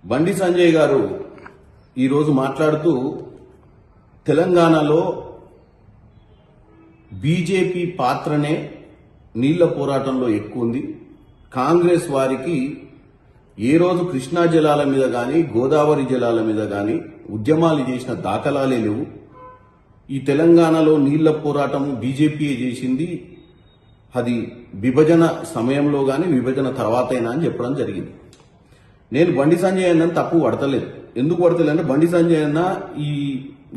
బండి సంజయ్ గారు ఈరోజు మాట్లాడుతూ తెలంగాణలో బీజేపీ పాత్రనే నీళ్ల పోరాటంలో ఎక్కువ ఉంది. కాంగ్రెస్ వారికి ఏ రోజు కృష్ణా జలాల మీద గాని గోదావరి జలాల మీద గాని ఉద్యమాలు చేసిన దాఖలాలే లేవు. ఈ తెలంగాణలో నీళ్ల పోరాటం బీజేపీ చేసింది. అది విభజన సమయంలో గాని విభజన తర్వాతైనా అని చెప్పడం జరిగింది. నేను బండి సంజయ్ అన్న తప్పు పడతలేదు. ఎందుకు పడతలేదు అంటే బండి సంజయ్ అన్న ఈ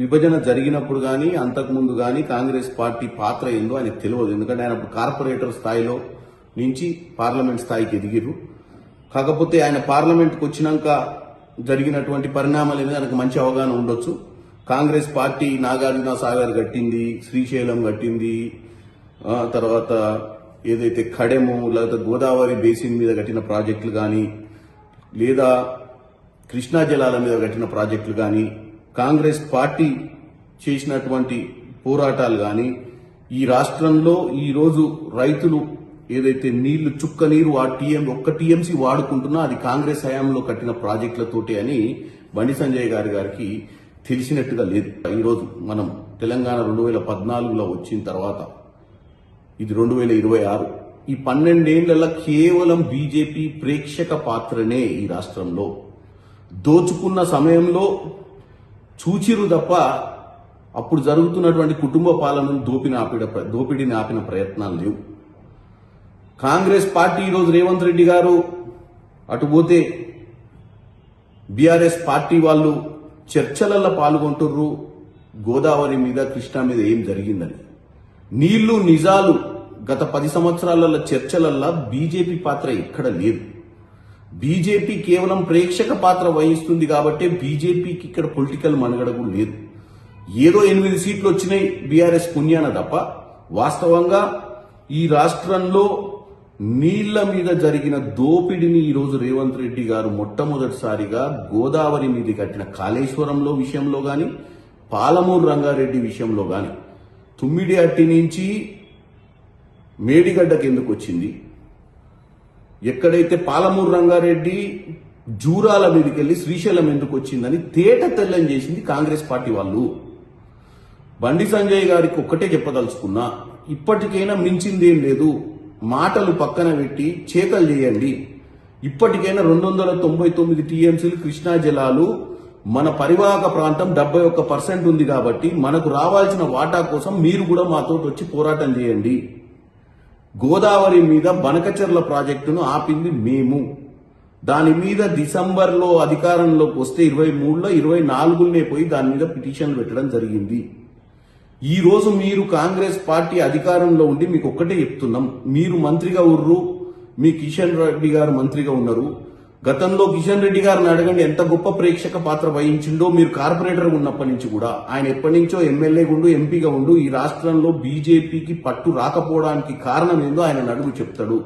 విభజన జరిగినప్పుడు గానీ అంతకుముందు గానీ కాంగ్రెస్ పార్టీ పాత్ర ఏందో ఆయనకు తెలియదు. ఎందుకంటే ఆయన కార్పొరేటర్ స్థాయిలో నుంచి పార్లమెంట్ స్థాయికి ఎదిగిరు. కాకపోతే ఆయన పార్లమెంట్కి వచ్చినాక జరిగినటువంటి పరిణామాల మీద ఆయనకు మంచి అవగాహన ఉండొచ్చు. కాంగ్రెస్ పార్టీ నాగార్జున సాగర్ కట్టింది, శ్రీశైలం కట్టింది, తర్వాత ఏదైతే ఖడెము లేదా గోదావరి బేసిన్ మీద కట్టిన ప్రాజెక్టులు కానీ లేదా కృష్ణా జలాల మీద కట్టిన ప్రాజెక్టులు కానీ కాంగ్రెస్ పార్టీ చేసినటువంటి పోరాటాలు కానీ ఈ రాష్ట్రంలో ఈరోజు రైతులు ఏదైతే నీళ్లు చుక్క నీరు ఒక్క టీఎంసీ వాడుకుంటున్నా అది కాంగ్రెస్ హయాంలో కట్టిన ప్రాజెక్టులతోటి అని బండి సంజయ్ గారికి తెలిసినట్టుగా లేదు. ఈరోజు మనం తెలంగాణ 2014లో వచ్చిన తర్వాత ఇది 2026 ఈ 12 ఏళ్లలో కేవలం బీజేపీ ప్రేక్షక పాత్రనే ఈ రాష్ట్రంలో. దోచుకున్న సమయంలో చూచిరు తప్ప అప్పుడు జరుగుతున్నటువంటి కుటుంబ పాలనను దోపిడీని ఆపిన ప్రయత్నాలు లేవు. కాంగ్రెస్ పార్టీ ఈరోజు రేవంత్ రెడ్డి గారు అటుపోతే బీఆర్ఎస్ పార్టీ వాళ్ళు చర్చలలో పాల్గొంటుర్రు గోదావరి మీద కృష్ణా మీద ఏం జరిగిందని. నీళ్లు నిజాలు గత 10 సంవత్సరాలలో చర్చలల్లో బీజేపీ పాత్ర ఎక్కడ లేదు. బీజేపీ కేవలం ప్రేక్షక పాత్ర వహిస్తుంది కాబట్టి బీజేపీకి ఇక్కడ పొలిటికల్ మనుగడ కూడా లేదు. ఏదో 8 సీట్లు వచ్చినాయి బీఆర్ఎస్ పుణ్యాన తప్ప వాస్తవంగా ఈ రాష్ట్రంలో నీళ్ల మీద జరిగిన దోపిడిని ఈరోజు రేవంత్ రెడ్డి గారు మొట్టమొదటిసారిగా గోదావరి మీద కట్టిన కాళేశ్వరంలో విషయంలో గాని పాలమూరు రంగారెడ్డి విషయంలో గాని తుమ్మిడిహట్టి నుంచి మేడిగడ్డకి ఎందుకు వచ్చింది, ఎక్కడైతే పాలమూరు రంగారెడ్డి జూరాల మీదకి వెళ్లి శ్రీశైలం ఎందుకు వచ్చిందని తేట తెల్లం చేసింది కాంగ్రెస్ పార్టీ వాళ్ళు. బండి సంజయ్ గారికి ఒక్కటే చెప్పదలుచుకున్నా, ఇప్పటికైనా మించిందేం లేదు. మాటలు పక్కన పెట్టి చేతలు చేయండి. ఇప్పటికైనా 299 టీఎంసీలు కృష్ణా జలాలు మన పరివాహక ప్రాంతం 71% ఉంది కాబట్టి మనకు రావాల్సిన వాటా కోసం మీరు కూడా మాతో వచ్చి పోరాటం చేయండి. గోదావరి మీద బనకచెర్ల ప్రాజెక్టును ఆపింది మేము. దాని మీద డిసెంబర్లో అధికారంలోకి వస్తే 23లో 24నే పోయి దాని మీద పిటిషన్లు పెట్టడం జరిగింది. ఈ రోజు మీరు కాంగ్రెస్ పార్టీ అధికారంలో ఉండి మీకు ఒక్కటే చెప్తున్నాం, మీరు మంత్రిగా ఉర్రు, మీ కిషన్ రెడ్డి గారు మంత్రిగా ఉన్నారు. గతంలో కిషన్ రెడ్డి గారిని అడగండి ఎంత గొప్ప ప్రేక్షక పాత్ర వహించిండో. మీరు కార్పొరేటర్ ఉన్నప్పటి నుంచి కూడా ఆయన ఎప్పటి నుంచో ఎమ్మెల్యేగా ఉండు, ఎంపీగా ఉండు. ఈ రాష్ట్రంలో బీజేపీకి పట్టు రాకపోవడానికి కారణం ఏందో ఆయన అడుగు చెప్తాడు.